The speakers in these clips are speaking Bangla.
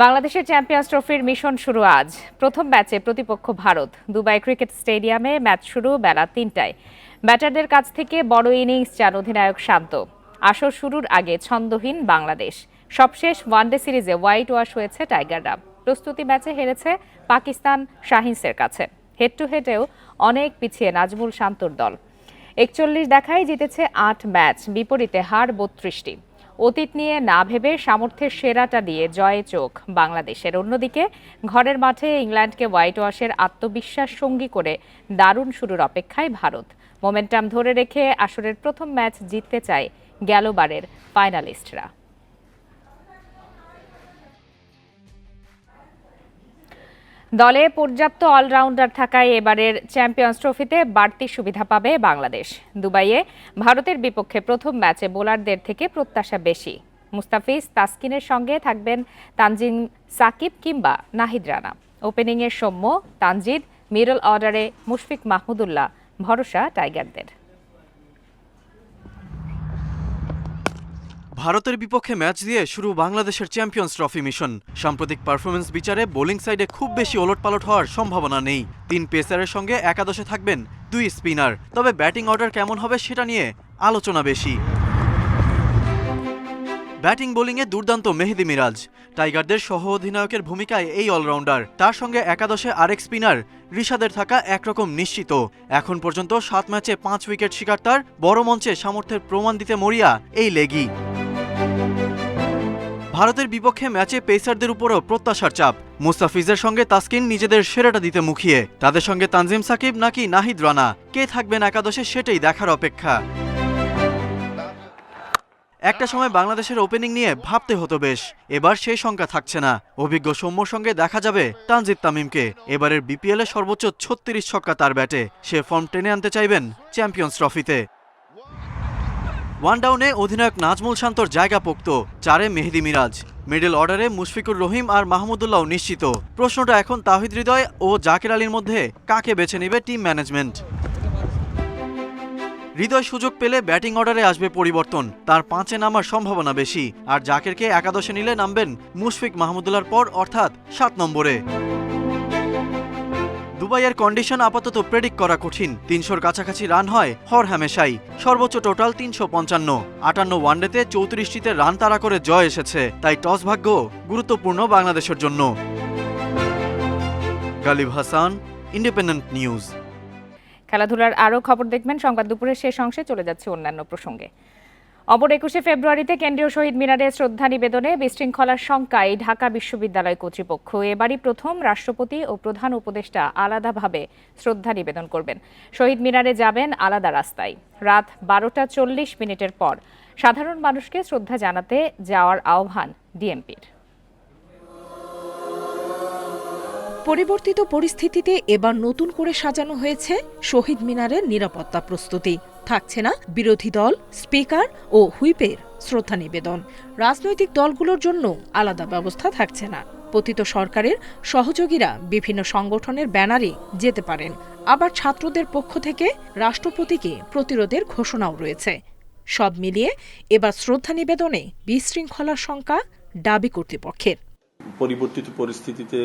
বাংলাদেশের চ্যাম্পিয়ন্স ট্রফির মিশন শুরু আজ। প্রথম ম্যাচে প্রতিপক্ষ ভারত। দুবাই ক্রিকেট স্টেডিয়ামে ম্যাচ শুরু বেলা ৩টায়। ব্যাটারদের কাছ থেকে বড় ইনিংস চান অধিনায়ক শান্ত। আসর শুরুর আগে ছন্দহীন বাংলাদেশ। সবশেষ ওয়ানডে সিরিজে হোয়াইট ওয়াশ হয়েছে টাইগাররা। প্রস্তুতি ম্যাচে হেরেছে পাকিস্তান শাহিনসের কাছে। হেড টু হেডেও অনেক পিছিয়ে নাজমুল শান্তর দল। ৪১ দেখায় জিতেছে ৮ ম্যাচ, বিপরীতে হার ৩২টি। অতীত নিয়ে না ভেবে সামর্থ্যের সেরাটা দিয়ে জয়ে চোখ বাংলাদেশের। অন্যদিকে ঘরের মাঠে ইংল্যান্ডকে হোয়াইট ওয়াশের আত্মবিশ্বাস সঙ্গী করে দারুণ শুরুর অপেক্ষায় ভারত। মোমেন্টাম ধরে রেখে আসরের প্রথম ম্যাচ জিততে চায় গেলবারের ফাইনালিস্টরা। দলে পর্যাপ্ত অলরাউন্ডার থাকায় এবারের চ্যাম্পিয়ন্স ট্রফিতে বাড়তি সুবিধা পাবে বাংলাদেশ। দুবাইয়ে ভারতের বিপক্ষে প্রথম ম্যাচে বোলারদের থেকে প্রত্যাশা বেশি। মুস্তাফিজ তাসকিনের সঙ্গে থাকবেন তানজিম সাকিব কিংবা নাহিদ রানা। ওপেনিংয়ে সৌম্য, তানজিদ, মিডল অর্ডারে মুশফিক মাহমুদুল্লাহ। ভরসা টাইগারদের। ভারতের বিপক্ষে ম্যাচ দিয়ে শুরু বাংলাদেশের চ্যাম্পিয়ন্স ট্রফি মিশন। সাম্প্রতিক পারফরমেন্স বিচারে বোলিং সাইডে খুব বেশি ওলটপালট হওয়ার সম্ভাবনা নেই। ৩ পেসারের সঙ্গে একাদশে থাকবেন ২ স্পিনার। তবে ব্যাটিং অর্ডার কেমন হবে সেটা নিয়ে আলোচনা বেশি। ব্যাটিং বোলিংয়ে দুর্দান্ত মেহেদী মিরাজ। টাইগারদের সহ অধিনায়কের ভূমিকায় এই অলরাউন্ডার। তার সঙ্গে একাদশে আরেক স্পিনার রিশাদের থাকা একরকম নিশ্চিত। এখন পর্যন্ত ৭ ম্যাচে ৫ উইকেট শিকার তার। বড় মঞ্চে সামর্থ্যের প্রমাণ দিতে মরিয়া এই লেগি। ভারতের বিপক্ষে ম্যাচে পেসারদের উপরও প্রত্যাশার চাপ। মুস্তাফিজের সঙ্গে তাসকিন নিজেদের সেরাটা দিতে মুখিয়ে। তাদের সঙ্গে তানজিম সাকিব নাকি নাহিদ রানা, কে থাকবেন একাদশে সেটাই দেখার অপেক্ষা। একটা সময় বাংলাদেশের ওপেনিং নিয়ে ভাবতে হতো বেশ, এবার সেই শঙ্কা থাকছে না। অভিজ্ঞ সৌম্যর সঙ্গে দেখা যাবে তানজিদ তামিমকে। এবারের বিপিএলে সর্বোচ্চ ৩৬ ছক্কা তার ব্যাটে। সে ফর্ম টেনে আনতে চাইবেন চ্যাম্পিয়ন্স ট্রফিতে। ওয়ান ডাউনে অধিনায়ক নাজমুল শান্তর জায়গা পোক্ত। ৪-এ মেহেদী মিরাজ। মিডল অর্ডারে মুশফিকুর রহিম আর মাহমুদুল্লাহ নিশ্চিত। প্রশ্নটা এখন তাওহিদ হৃদয় ও জাকের আলীর মধ্যে কাকে বেছে নেবে টিম ম্যানেজমেন্ট। হৃদয় সুযোগ পেলে ব্যাটিং অর্ডারে আসবে পরিবর্তন। তার ৫-এ নামার সম্ভাবনা বেশি। আর জাকেরকে একাদশে নিলে নামবেন মুশফিক মাহমুদুল্লাহর পর, অর্থাৎ ৭ নম্বরে। দুবাইয়ের কন্ডিশন আপাতত প্রেডিক্ট করা কঠিন। ৩০০-র কাছাকাছি রান হয় হর হামেশাই। সর্বোচ্চ টোটাল ৩৫৫। ৫৮ ওয়ানডেতে ৩৪টিতে রান তাড়া করে জয় এসেছে। তাই টস ভাগ্য গুরুত্বপূর্ণ বাংলাদেশের জন্য। Ghalib Hasan, Independent news. খেলাধুলার আরও খবর দেখবেন সংবাদ দুপুরের শেষ অংশে। চলে যাচ্ছে অন্যান্য প্রসঙ্গে। অপর ২১শে ফেব্রুয়ারিতে কেন্দ্রীয় শহীদ মিনারে শ্রদ্ধা নিবেদনে বিশৃঙ্খলার শঙ্কায় ঢাকা বিশ্ববিদ্যালয় কর্তৃপক্ষ এবারই প্রথম রাষ্ট্রপতি ও প্রধান উপদেষ্টা আলাদাভাবে শ্রদ্ধা নিবেদন করবেন। শহীদ মিনারে যাবেন আলাদা রাস্তায়। রাত ১২টা ৪০ পর সাধারণ মানুষকে শ্রদ্ধা জানাতে যাওয়ার আহ্বান ডিএমপির। পরিবর্তিত পরিস্থিতিতে এবার নতুন করে সাজানো হয়েছে শহীদ মিনারের নিরাপত্তা প্রস্তুতি। থাকছে না বিরোধী দল, স্পিকার ও হুইপের শ্রদ্ধা নিবেদন। রাজনৈতিক দলগুলোর জন্য আলাদা ব্যবস্থা থাকছে না। পতিত সরকারের সহযোগীরা বিভিন্ন সংগঠনের ব্যানারে যেতে পারেন। আবার ছাত্রদের পক্ষ থেকে রাষ্ট্রপতিকে প্রতিরোধের ঘোষণাও রয়েছে। সব মিলিয়ে এবার শ্রদ্ধা নিবেদনে বিশৃঙ্খলার শঙ্কা দাবি কর্তৃপক্ষের। পরিবর্তিত পরিস্থিতিতে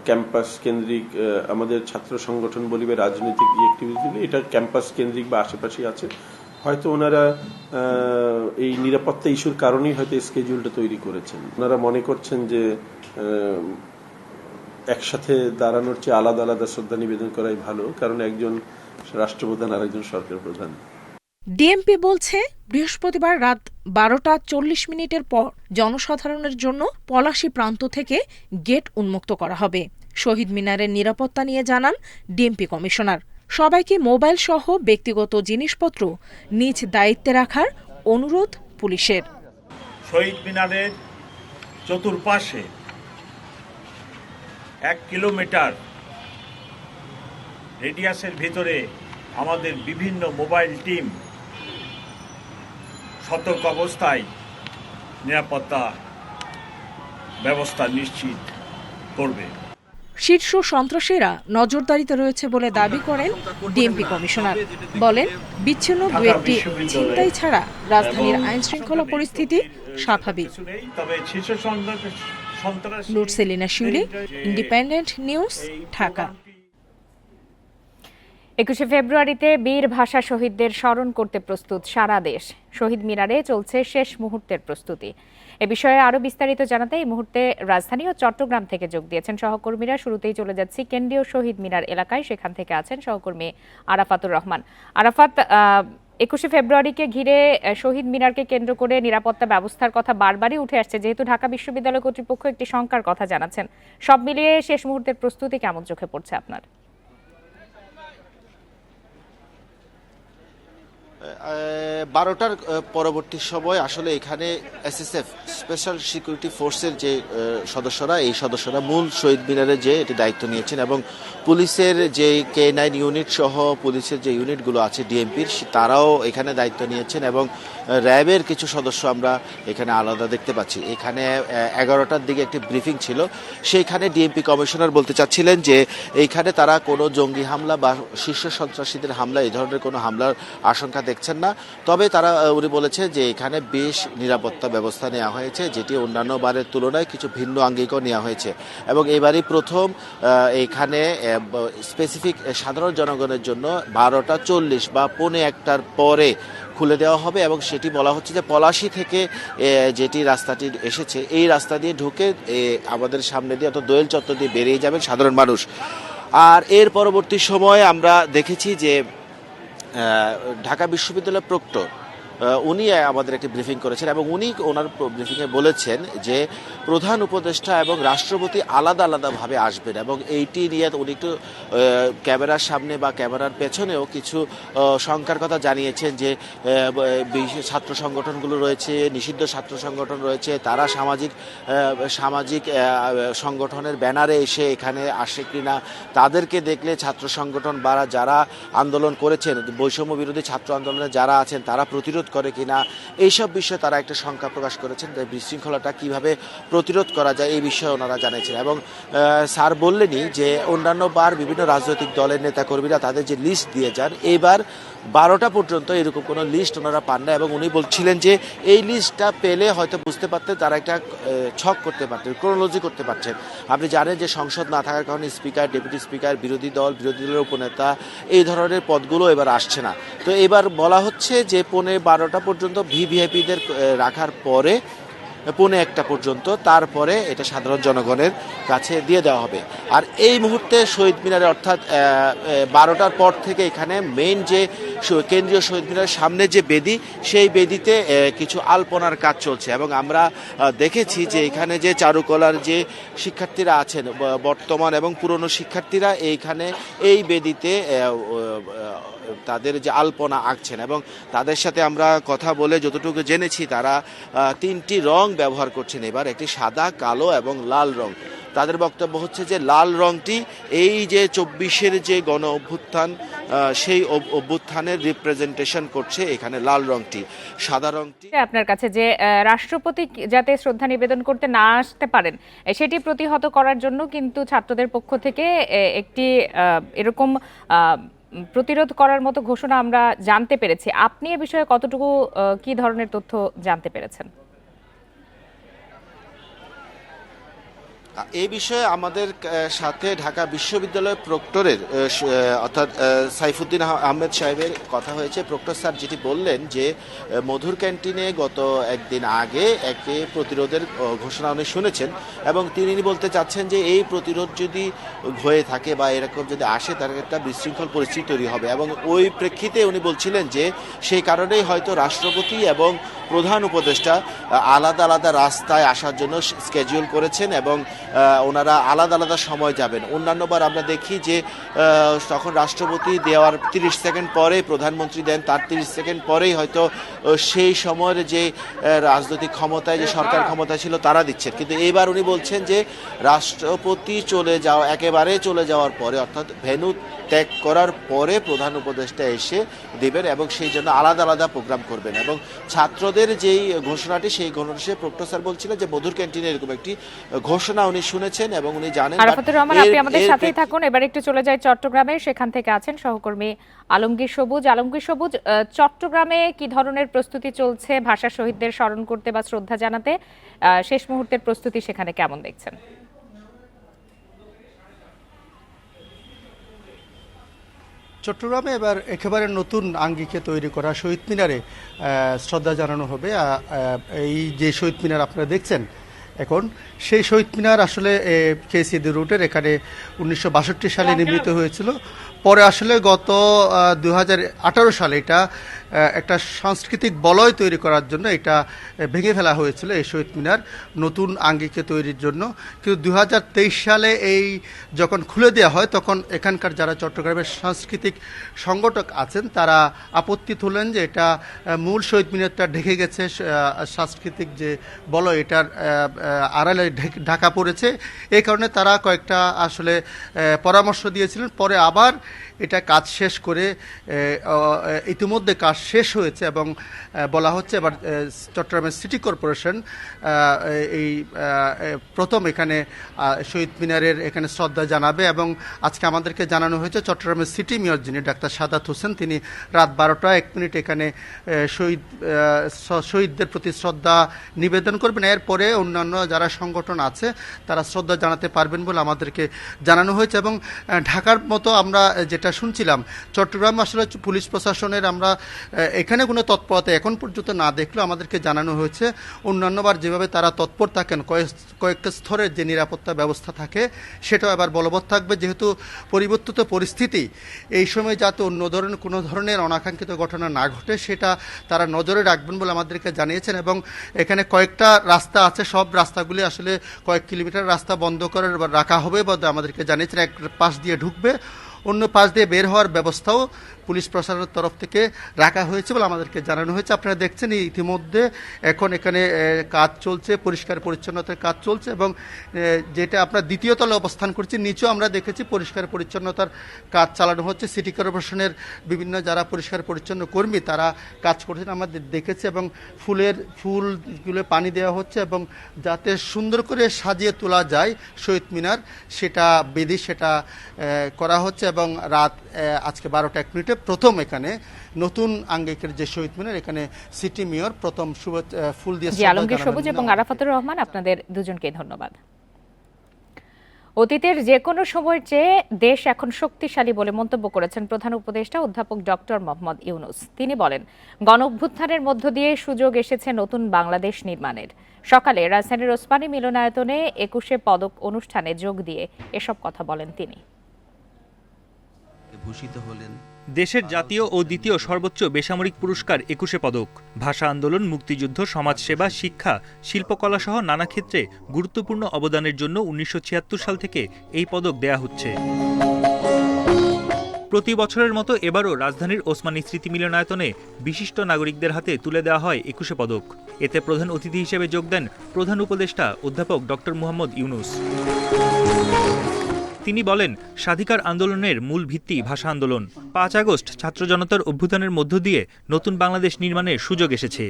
ক্যাম্পাস কেন্দ্রিক আমাদের ছাত্র সংগঠন বলিবে রাজনৈতিক অ্যাক্টিভিটি, এটা ক্যাম্পাস কেন্দ্রিক বা আশেপাশে আছে। হয়তো ওনারা এই নিরাপত্তা ইস্যুর কারণেই হয়তো স্কেডিউলটা তৈরি করেছেন। ওনারা মনে করছেন যে একসাথে দাঁড়ানোর চেয়ে আলাদা আলাদা শ্রদ্ধা নিবেদন করাই ভালো, কারণ একজন রাষ্ট্রপ্রধান আর একজন সরকার প্রধান। ডিএমপি বলছে বৃহস্পতিবার রাত ১২টা ৪০ পর জনসাধারণের জন্য পলাশী প্রান্ত থেকে গেট উন্মুক্ত করা হবে। শহীদ মিনারের নিরাপত্তা নিয়ে জানান ডিএমপি কমিশনার। সবাইকে মোবাইল সহ ব্যক্তিগত জিনিসপত্র নিজ দায়িত্বে রাখার অনুরোধ পুলিশের। শহীদ মিনারের চতুর্পাশে ১ কিলোমিটার রেডিয়াসের ভিতরে আমাদের বিভিন্ন মোবাইল টিম সতর্ক অবস্থায় নিরাপত্তা ব্যবস্থা নিশ্চিত করবে। শীর্ষ সন্ত্রাসীরা নজরদারিতে রয়েছে বলে দাবি করেন ডিএমপি কমিশনার। বলেন, বিচ্ছিন্ন দু একটি ছিনতাই ছাড়া রাজধানীর আইনশৃঙ্খলা পরিস্থিতি স্বাভাবিক। তবে শীর্ষ সন্ত্রাসী নুরসেলিনা শিউলি, ইন্ডিপেন্ডেন্ট নিউজ, ঢাকা। 21শে ফেব্রুয়ারিতে বীর ভাষা শহীদদের স্মরণ করতে প্রস্তুত সারা দেশ। শহীদ মিনারে চলছে শেষ মুহূর্তের প্রস্তুতি। এ বিষয়ে আরো বিস্তারিত জানাতে এই মুহূর্তে রাজধানী ও চট্টগ্রাম থেকে যোগ দিয়েছেন সহকর্মীরা। শুরুতেই চলে যাচ্ছি কেন্দ্রীয় শহীদ মিনার এলাকায়, সেখান থেকে আছেন সহকর্মী আরাফাতুর রহমান। আরাফাত, 21শে ফেব্রুয়ারিকে ঘিরে শহীদ মিনারকে কেন্দ্র করে নিরাপত্তা ব্যবস্থার কথা বারবারই উঠে আসছে, যেহেতু ঢাকা বিশ্ববিদ্যালয় কর্তৃপক্ষ একটি শঙ্কার কথা জানাচ্ছেন। সব মিলিয়ে শেষ মুহূর্তের প্রস্তুতি কেমন চোখে পড়ছে আপনার? 12টার পরবর্তী সময় আসলে এখানে এসএসএফ স্পেশাল সিকিউরিটি ফোর্সের যে সদস্যরা মূল শহীদ মিনারে যে এটি দায়িত্ব নিয়েছেন, এবং পুলিশের যে K9 ইউনিট সহ পুলিশের যে ইউনিটগুলো আছে ডিএমপির, তারাও এখানে দায়িত্ব নিয়েছেন, এবং র্যাবের কিছু সদস্য আমরা এখানে আলাদা দেখতে পাচ্ছি। এখানে 11টার দিকে একটি ব্রিফিং ছিল, সেইখানে ডিএমপি কমিশনার বলতে চাচ্ছিলেন যে এইখানে তারা কোনো জঙ্গি হামলা বা শীর্ষ সন্ত্রাসীদের হামলা, এই ধরনের কোনো হামলার আশঙ্কা দেখছেন না। তবে উনি বলেছেন যে এখানে বেশ নিরাপত্তা ব্যবস্থা নেওয়া হয়েছে, যেটি অন্যান্য বারের তুলনায় কিছু ভিন্ন আঙ্গিকও নেওয়া হয়েছে, এবং এবারই প্রথম এখানে স্পেসিফিক সাধারণ জনগণের জন্য 12:40 বা 12:45 পরে খুলে দেওয়া হবে, এবং সেটি বলা হচ্ছে যে পলাশী থেকে যেটি রাস্তাটি এসেছে এই রাস্তা দিয়ে ঢুকে আমাদের সামনে দিয়ে অর্থাৎ দোয়েল চত্বর দিয়ে বেরিয়ে যাবেন সাধারণ মানুষ। আর এর পরবর্তী সময়ে আমরা দেখেছি যে ঢাকা বিশ্ববিদ্যালয়ের প্রক্টর উনি আমাদের একটি ব্রিফিং করেছেন, এবং উনি ওনার ব্রিফিংয়ে বলেছেন যে প্রধান উপদেষ্টা এবং রাষ্ট্রপতি আলাদা আলাদাভাবে আসবেন, এবং এইটি নিয়ে উনি একটু ক্যামেরার সামনে বা ক্যামেরার পেছনেও কিছু শঙ্কার কথা জানিয়েছেন যে ছাত্র সংগঠনগুলো রয়েছে, নিষিদ্ধ ছাত্র সংগঠন রয়েছে, তারা সামাজিক সংগঠনের ব্যানারে এসে এখানে আসে কিনা, তাদেরকে দেখলে ছাত্র সংগঠন বা যারা আন্দোলন করেছেন, বৈষম্য বিরোধী ছাত্র আন্দোলনে যারা আছেন তারা প্রতিরোধ করে কিনা, এইসব বিষয়ে তারা একটা শঙ্কা প্রকাশ করেছেন। বিশৃঙ্খলাটা কিভাবে প্রতিরোধ করা যায় এই বিষয়ে ওনারা জানিয়েছেন, এবং স্যার বললেনই যে অন্যান্য বার বিভিন্ন রাজনৈতিক দলের নেতাকর্মীরা তাদের যে লিস্ট দিয়ে যান, এইবার 12টা পর্যন্ত এরকম কোনো লিস্ট ওনারা পান না, এবং উনি বলছিলেন যে এই লিস্টটা পেলে হয়তো বুঝতে পারতেন, তারা একটা ছক করতে পারতেন, ক্রোনোলজি করতে পারছেন। আপনি জানেন যে সংসদ না থাকার কারণে স্পিকার, ডেপুটি স্পিকার, বিরোধী দলের উপনেতা এই ধরনের পদগুলো এবার আসছে না। তো এবার বলা হচ্ছে যে 12:15 পর্যন্ত ভিভিআইপিদের রাখার পরে 1:45 পর্যন্ত, তারপরে এটা সাধারণ জনগণের কাছে দিয়ে দেওয়া হবে। আর এই মুহূর্তে শহীদ মিনারে অর্থাৎ 12টার পর থেকে এখানে মেইন যে কেন্দ্রীয় শহীদ মিনারের সামনে যে বেদি, সেই বেদিতে কিছু আলপনার কাজ চলছে, এবং আমরা দেখেছি যে এখানে যে চারুকলার যে শিক্ষার্থীরা আছেন, বর্তমান এবং পুরনো শিক্ষার্থীরা এইখানে এই বেদিতে তাদের যে আলপনা আঁকছেন, এবং তাদের সাথে আমরা কথা বলে যতটুকু জেনেছি তারা 3টি রং ব্যবহার করছেন এবার, একটি সাদা, কালো এবং লাল রং। তাদের বক্তব্য হচ্ছে যে লাল রংটি এই যে 24-এর যে গণ অভ্যুত্থান, সেই অভ্যুত্থানের রিপ্রেজেন্টেশন করছে এখানে লাল রংটি। সাদা রংটি আপনার কাছে যে রাষ্ট্রপতি যাতে শ্রদ্ধা নিবেদন করতে না আসতে পারেন সেটি প্রতিহত করার জন্য কিন্তু ছাত্রদের পক্ষ থেকে একটি এরকম প্রতিরোধ করার মতো ঘোষণা আমরা জানতে পেরেছি। আপনি এ বিষয়ে কতটুকু কি ধরনের তথ্য জানতে পেরেছেন? এই বিষয়ে আমাদের সাথে ঢাকা বিশ্ববিদ্যালয়ের প্রক্টরের অর্থাৎ সাইফুদ্দিন আহমেদ সাহেবের কথা হয়েছে। প্রক্টর স্যার যেটি বললেন যে মধুর ক্যান্টিনে গত একদিন আগে একটি প্রতিরোধের ঘোষণা উনি শুনেছেন, এবং তিনি বলতে চাচ্ছেন যে এই প্রতিরোধ যদি হয়ে থাকে বা এরকম যদি আসে, তার একটা বিশৃঙ্খল পরিস্থিতি তৈরি হবে, এবং ওই প্রেক্ষিতে উনি বলছিলেন যে সেই কারণেই হয়তো রাষ্ট্রপতি এবং প্রধান উপদেষ্টা আলাদা আলাদা রাস্তায় আসার জন্য স্কেডিউল করেছেন, এবং ওনারা আলাদা আলাদা সময় যাবেন। অন্যান্যবার আমরা দেখি যে তখন রাষ্ট্রপতি দেওয়ার 30 সেকেন্ড পরে প্রধানমন্ত্রী দেন, তার 30 সেকেন্ড পরেই হয়তো সেই সময়ের যে রাজনৈতিক ক্ষমতায়, যে সরকার ক্ষমতা ছিল তারা দিচ্ছেন। কিন্তু এবার উনি বলছেন যে রাষ্ট্রপতি একেবারে চলে যাওয়ার পরে, অর্থাৎ ভেন্যু ত্যাগ করার পরে প্রধান উপদেষ্টা এসে দেবেন, এবং সেই জন্য আলাদা আলাদা প্রোগ্রাম করবেন, এবং ছাত্রদের পদের যেই ঘোষণাটি, সেই ঘোষণা প্রক্টর স্যার বলছিলেন যে মধুর ক্যান্টিনে এরকম একটি ঘোষণা উনি শুনেছেন এবং উনি জানেন। আরাফাতুর রহমান, আপনি আমাদের সাথেই থাকুন। এবার একটু চলে যাই চট্টগ্রামে, সেখান থেকে আছেন সহকর্মী আলমগীর সবুজ। আলমগীর সবুজ, চট্টগ্রামে কি ধরনের প্রস্তুতি চলছে ভাষা শহীদদের স্মরণ করতে বা শ্রদ্ধা জানাতে? শেষ মুহূর্তের প্রস্তুতি সেখানে কেমন দেখছেন? চট্টগ্রামে এবার একেবারে নতুন আঙ্গিকে তৈরি করা শহীদ মিনারে শ্রদ্ধা জানানো হবে। এই যে শহীদ মিনার আপনারা দেখছেন এখন, সেই শহীদ মিনার আসলে কেসিডি রুটের এখানে 1962 সালে নির্মিত হয়েছিল। পরে আসলে গত 2018 সালে এটা একটা সাংস্কৃতিক বলয় তৈরি করার জন্য এটা ভেঙে ফেলা হয়েছিল, এই শহীদ মিনার নতুন আঙ্গিকে তৈরির জন্য। কিন্তু 2023 সালে এই যখন খুলে দেওয়া হয়, তখন এখানকার যারা চট্টগ্রামের সাংস্কৃতিক সংগঠক আছেন তারা আপত্তি তুলেন যে এটা মূল শহীদ মিনারটা ঢেকে গেছে, সাংস্কৃতিক যে বলয় এটার আড়ালে ঢাকা পড়েছে। এই কারণে তারা কয়েকটা আসলে পরামর্শ দিয়েছিলেন। পরে আবার এটা কাজ শেষ করে ইতিমধ্যে কাজ শেষ হয়েছে এবং বলা হচ্ছে এবার চট্টগ্রামের সিটি কর্পোরেশন এই প্রথম এখানে শহীদ মিনারের এখানে শ্রদ্ধা জানাবে। এবং আজকে আমাদেরকে জানানো হয়েছে চট্টগ্রামের সিটি মেয়র যিনি ডাক্তার সাদাত হোসেন, তিনি রাত 12:01 এখানে শহীদদের প্রতি শ্রদ্ধা নিবেদন করবেন। এরপরে অন্যান্য যারা সংগঠন আছে তারা শ্রদ্ধা জানাতে পারবেন বলে আমাদেরকে জানানো হয়েছে। এবং ঢাকার মতো আমরা যেটা শুনছিলাম, চট্টগ্রাম আসলে পুলিশ প্রশাসনের আমরা এখানে কোনো তৎপরতা এখন পর্যন্ত না দেখলেও আমাদেরকে জানানো হয়েছে অন্যান্যবার যেভাবে তারা তৎপর থাকেন, কয়েকটা স্তরের যে নিরাপত্তা ব্যবস্থা থাকে সেটাও এবার বলবৎ থাকবে। যেহেতু পরিবর্তিত পরিস্থিতি, এই সময় যাতে অন্য ধরনের কোনো ধরনের অনাকাঙ্ক্ষিত ঘটনা না ঘটে সেটা তারা নজরে রাখবেন বলে আমাদেরকে জানিয়েছেন। এবং এখানে কয়েকটা রাস্তা আছে, সব রাস্তাগুলি আসলে কয়েক কিলোমিটার রাস্তা বন্ধ করে রাখা হবে বলে আমাদেরকে জানিয়েছেন। এক পাশ দিয়ে ঢুকবে, অন্য পাশ দিয়ে বের হওয়ার ব্যবস্থাও পুলিশ প্রশাসনের তরফ থেকে রাখা হয়েছে বলে আমাদেরকে জানানো হয়েছে। আপনারা দেখছেন ইতিমধ্যে এখন এখানে কাজ চলছে, পরিষ্কার পরিচ্ছন্নতার কাজ চলছে। এবং যেটা আপনার দ্বিতীয় তলে অবস্থান করছি, নিচেও আমরা দেখেছি পরিষ্কার পরিচ্ছন্নতার কাজ চালানো হচ্ছে। সিটি কর্পোরেশনের বিভিন্ন যারা পরিষ্কার পরিচ্ছন্ন কর্মী তারা কাজ করছেন আমাদের দেখেছি। এবং ফুলগুলো পানি দেওয়া হচ্ছে এবং যাতে সুন্দর করে সাজিয়ে তোলা যায় শহীদ মিনার, সেটা বিধি সেটা করা হচ্ছে। এবং রাত আজকে 12:01 প্রথম এখানে নতুন আঙ্গিকের যে শহীদ মিনার, এখানে সিটি মেয়র প্রথম ফুল দিয়ে আলমগীর সবুজ এবং আরাফাতুর রহমান, আপনাদের দুজনকে ধন্যবাদ। অতীতের যে কোনো সময়ের চেয়ে দেশ এখন শক্তিশালী বলে মন্তব্য করেছেন প্রধান উপদেষ্টা অধ্যাপক ডক্টর মোহাম্মদ ইউনূস। তিনি বলেন, গণঅভ্যুত্থানের মধ্য দিয়ে সুযোগ এসেছে নতুন বাংলাদেশ নির্মাণের। সকালে রাজধানীর ওসমানী মিলনায়তনে 21শে পদক অনুষ্ঠানে যোগ দিয়ে এসব কথা বলেন তিনি। ভূষিত হলেন দেশের জাতীয় ও দ্বিতীয় সর্বোচ্চ বেসামরিক পুরস্কার 21শে পদক। ভাষা আন্দোলন, মুক্তিযুদ্ধ, সমাজসেবা, শিক্ষা, শিল্পকলা সহ নানা ক্ষেত্রে গুরুত্বপূর্ণ অবদানের জন্য 1976 সাল থেকে এই পদক দেয়া হচ্ছে। প্রতি বছরের মতো এবারও রাজধানীর ওসমানী স্মৃতি মিলনায়তনে বিশিষ্ট নাগরিকদের হাতে তুলে দেওয়া হয় 21শে পদক। এতে প্রধান অতিথি হিসেবে যোগ দেন প্রধান উপদেষ্টা অধ্যাপক ডক্টর মোহাম্মদ ইউনূস। তিনি বলেন, স্বাধিকার আন্দোলনের মূল ভিত্তি ভাষা আন্দোলন। 5 আগস্ট ছাত্র জনতার অভ্যুত্থানের মধ্য দিয়ে নতুন বাংলাদেশ নির্মাণের সুযোগ এসেছে।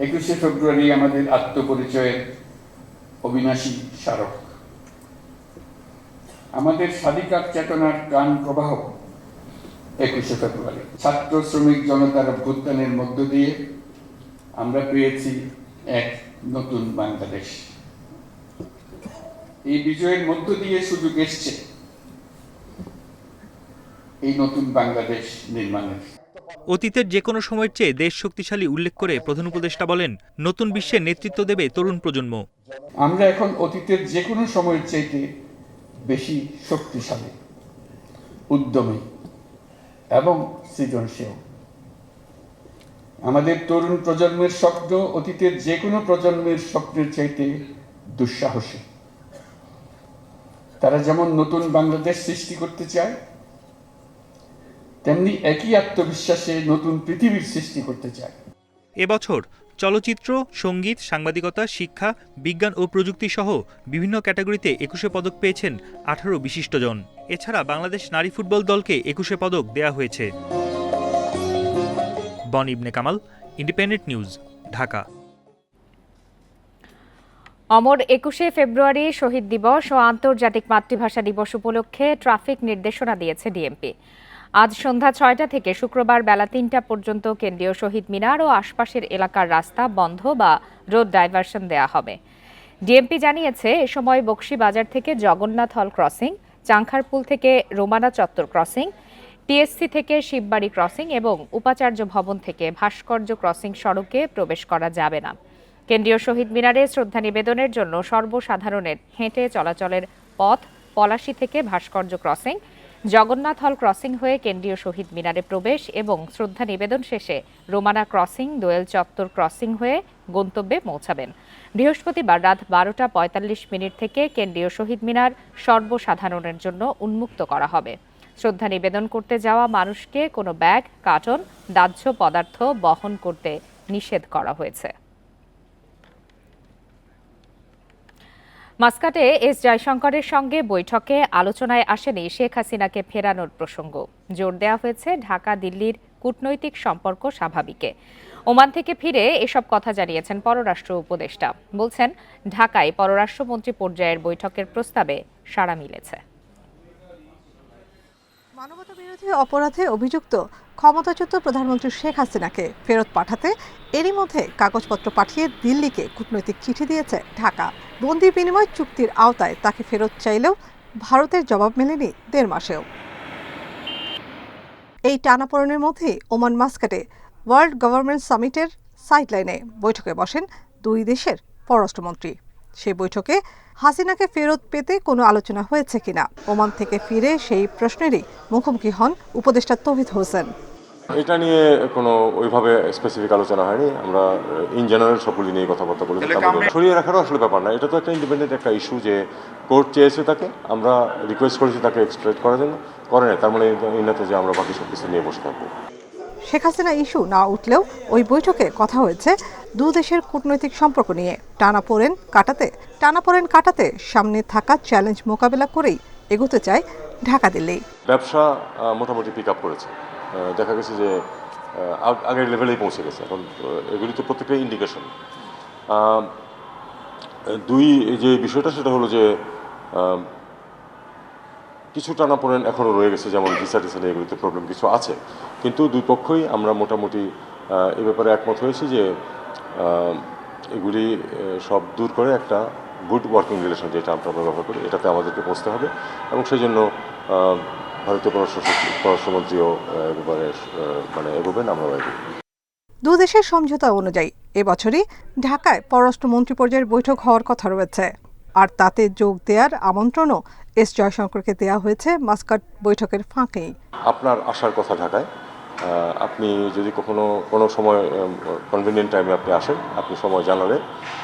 21শে ফেব্রুয়ারি আমাদের আত্মপরিচয়ের অবিনাশী স্মারক। আমাদের স্বাধিকার চেতনার প্রাণ প্রবাহ 21শে ফেব্রুয়ারি। ছাত্র শ্রমিক জনতার অভ্যুত্থানের মধ্য দিয়ে আমরা পেয়েছি এক নতুন বাংলাদেশ। এই বিজয়ের মধ্য দিয়ে সুযোগ এসছে এই নতুন বাংলাদেশ নির্মাণের। অতীতের যে কোনো সময়ের চেয়ে দেশ শক্তিশালী উল্লেখ করে প্রধান উপদেষ্টা বলেন, নতুন বিশ্বের নেতৃত্ব দেবে তরুণ প্রজন্ম। আমরা এখন অতীতের যে কোনো সময়ের চাইতে বেশি শক্তিশালী, উদ্যমী এবং সৃজনশীল। আমাদের তরুণ প্রজন্মের স্বপ্ন অতীতের যে কোনো প্রজন্মের স্বপ্নের চাইতে দুঃসাহসী। তারা যেমন নতুন বাংলাদেশ সৃষ্টি করতে চায়, তেমনি একই আত্মবিশ্বাসে নতুন পৃথিবীর সৃষ্টি করতে চায়। এবছর চলচ্চিত্র, সঙ্গীত, সাংবাদিকতা, শিক্ষা, বিজ্ঞান ও প্রযুক্তি সহ বিভিন্ন ক্যাটাগরিতে 21শে পদক পেয়েছেন 18 বিশিষ্টজন। এছাড়া বাংলাদেশ নারী ফুটবল দলকে 21শে পদক দেয়া হয়েছে। বন ইবনে কামাল, ইন্ডিপেন্ডেন্ট নিউজ, ঢাকা। অমর 21শে ফেব্রুয়ারি শহীদ দিবস ও আন্তর্জাতিক মাতৃভাষা দিবস উপলক্ষে ট্রাফিক নির্দেশনা দিয়েছে ডিএমপি। আজ সন্ধ্যা 6টা থেকে শুক্রবার বেলা 3টা পর্যন্ত কেন্দ্রীয় শহীদ মিনার ও আশপাশের এলাকার রাস্তা বন্ধ বা রোড ডাইভারশন দেয়া হবে। ডিএমপি জানিয়েছে, এ সময় বকশীবাজার থেকে জগন্নাথ হল ক্রসিং, চাংখারপুল থেকে রোমানা চত্বর ক্রসিং, টিএসসি থেকে শিববাড়ি ক্রসিং এবং উপাচার্য ভবন থেকে ভাস্কর্য ক্রসিং সড়কে প্রবেশ করা যাবে না। কেন্দ্রীয় শহীদ মিনারে শ্রদ্ধা নিবেদনের জন্য সর্বসাধারণের হেঁটে চলাচলের পথ পলাশী থেকে ভাস্কর্য ক্রসিং, জগন্নাথ হল ক্রসিং হয়ে কেন্দ্রীয় শহীদ মিনারে প্রবেশ এবং শ্রদ্ধা নিবেদন শেষে রোমানা ক্রসিং, দোয়েল চত্বর ক্রসিং হয়ে গন্তব্যে পৌঁছাবেন। বৃহস্পতিবার রাত 12টা 45 মিনিট থেকে কেন্দ্রীয় শহীদ মিনার সর্বসাধারণের জন্য উন্মুক্ত করা হবে। শ্রদ্ধা নিবেদন করতে যাওয়া মানুষকে কোনো ব্যাগ, কার্টন, দাহ্য পদার্থ বহন করতে নিষেধ করা হয়েছে। মাস্কাটে এস জয়শঙ্করের সঙ্গে বৈঠকে আলোচনায় আসেনি শেখ হাসিনাকে ফেরানোর প্রসঙ্গ। জোর দেওয়া হয়েছে ঢাকা দিল্লির কূটনৈতিক সম্পর্ক স্বাভাবিকে। ওমান থেকে ফিরে এসব কথা জানিয়েছেন পররাষ্ট্র উপদেষ্টা। বলছেন, ঢাকায় পররাষ্ট্রমন্ত্রী পর্যায়ের বৈঠকের প্রস্তাবে সাড়া মিলেছে। মানবতাবিরোধী অপরাধে অভিযুক্ত ক্ষমতাচ্যুত প্রধানমন্ত্রী শেখ হাসিনাকে ফেরত পাঠাতে এরই মধ্যে কাগজপত্র পাঠিয়ে দিল্লিকে কূটনৈতিক চিঠি দিয়েছে ঢাকা। বন্দি বিনিময় চুক্তির আওতায় তাকে ফেরত চাইলেও ভারতের জবাব মেলেনি 1.5 মাসেও। এই টানাপোড়েনের মধ্যে ওমান মাস্কাটে ওয়ার্ল্ড গভর্নমেন্ট সামিটের সাইডলাইনে বৈঠকে বসেন দুই দেশের পররাষ্ট্রমন্ত্রী। সেই বৈঠকে হাসিনাকে ফেরত পেতে কোনো আলোচনা হয়েছে কিনা ওমান থেকে ফিরে সেই প্রশ্নেরই মুখোমুখি হন উপদেষ্টা তৌহিদ হোসেন। এটা নিয়ে কোনো ওইভাবে স্পেসিফিক আলোচনা হয়নি। আমরা ইন জেনারেল সবগুলি নিয়ে কথাবার্তা বলেছি। সরিয়ে রাখারও আসলে ব্যাপার না, এটা তো একটা ইন্ডিপেন্ডেন্ট একটা ইস্যু যে কোর্ট চেয়েছে তাকে, আমরা রিকোয়েস্ট করেছি তাকে এক্সট্রাডিট করার জন্য, করে না তার মানে ইনাতে যে আমরা বাকি সব কিছু নিয়ে বসে থাকবো। শেখ হাসিনা ইস্যু না উঠলেও ওই বৈঠকে কথা হয়েছে দু দেশের কূটনৈতিক সম্পর্ক নিয়ে। টানাপোড়েন কাটাতে সামনে থাকা চ্যালেঞ্জ মোকাবেলা করেই এগোতে চায় ঢাকা দিল্লি। ব্যবসা মোটামুটি পিক আপ করেছে, দেখা গেছে যে আগের লেভেলেই পৌঁছে গেছে। এখন এগুলি তো প্রত্যেকটা ইন্ডিকেশন। যে বিষয়টা সেটা হলো যে কিছু টানাপোড়েন এখনও রয়ে গেছে, যেমন ভিসা টিসা নিয়ে এগুলিতে প্রবলেম কিছু আছে, কিন্তু দুই পক্ষই আমরা মোটামুটি এ ব্যাপারে একমত হয়েছি যে এগুলি সব দূর করে একটা গুড ওয়ার্কিং রিলেশন, যেটা আমরা ব্যবহার করি, এটাতে আমাদেরকে পৌঁছতে হবে এবং সেই জন্য ভারতীয় পররাষ্ট্রমন্ত্রীও একেবারে এগোবেন, আমরা এগোবেন। দু দেশের সমঝোতা অনুযায়ী এবছরই ঢাকায় পররাষ্ট্রমন্ত্রী পর্যায়ের বৈঠক হওয়ার কথা রয়েছে। আর তাতে যোগ দেওয়ার আমন্ত্রণও এস জয়শঙ্করকে দেওয়া হয়েছে মাস্কাট বৈঠকের ফাঁকেই। আপনার আসার কথা ঢাকায়, আপনি যদি কোনো সময় কনভিনিয়েন্ট টাইমে আপনি আসেন, আপনি সময় জানালে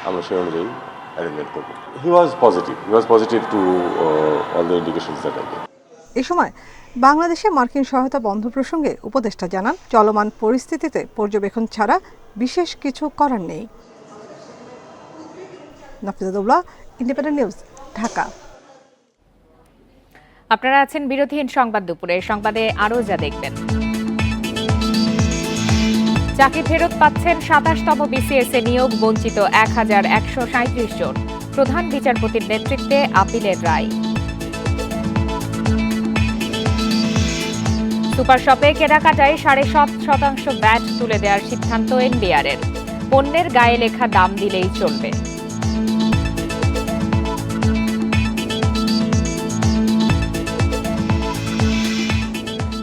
আমরা সেই অনুযায়ী অ্যারেঞ্জমেন্ট করব। He was positive to all the indications that I gave. এই সময় বাংলাদেশে মার্কিন সহায়তা বন্ধ প্রসঙ্গে উপদেষ্টা জানান, চলমান পরিস্থিতিতে পর্যবেক্ষণ ছাড়া বিশেষ কিছু করার নেই। Nafiza Daula, independent news, Dhaka. আপনারা আছেন বিরোধীহীন সংবাদ দুপুরে। সংবাদে আরও যা দেখবেন, চাকরি ফেরত পাচ্ছেন 27তম বিসিএস এ নিয়োগ বঞ্চিত 1137 জন। প্রধান বিচারপতির নেতৃত্বে আপিলের রায়। সুপার শপে কেনাকাটায় 7.5% ভ্যাট তুলে দেওয়ার সিদ্ধান্ত এনবিআরের। পণ্যের গায়ে লেখা দাম দিলেই চলবে।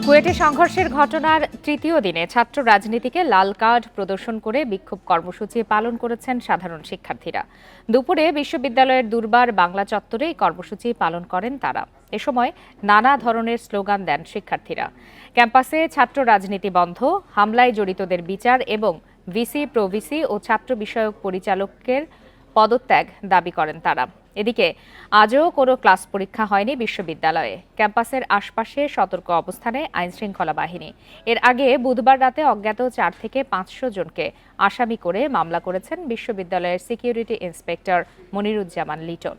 কুয়েটে সংঘর্ষের ঘটনার তৃতীয় দিনে ছাত্র রাজনীতিকে লাল কার্ড প্রদর্শন করে বিক্ষোভ কর্মসূচি পালন করেছেন সাধারণ শিক্ষার্থীরা। দুপুরে বিশ্ববিদ্যালয়ের দুর্বার বাংলা চত্বরে এই কর্মসূচি পালন করেন তারা। এ সময় নানা ধরনের স্লোগান দেন শিক্ষার্থীরা। ক্যাম্পাসে ছাত্র রাজনীতি বন্ধ, হামলায় জড়িতদের বিচার এবং ভিসি, প্রভিসি ও ছাত্র বিষয়ক পরিচালকের পদত্যাগ দাবি করেন তারা। এদিকে আজও কোনো ক্লাস পরীক্ষা হয়নি বিশ্ববিদ্যালয়ে। ক্যাম্পাসের আশপাশে সতর্ক অবস্থানে আইনশৃঙ্খলা বাহিনী। এর আগে বুধবার রাতে অজ্ঞাত 4 থেকে 500 জনকে আসামি করে মামলা করেছেন বিশ্ববিদ্যালয়ের সিকিউরিটি ইন্সপেক্টর মনিরুজ্জামান লিটন।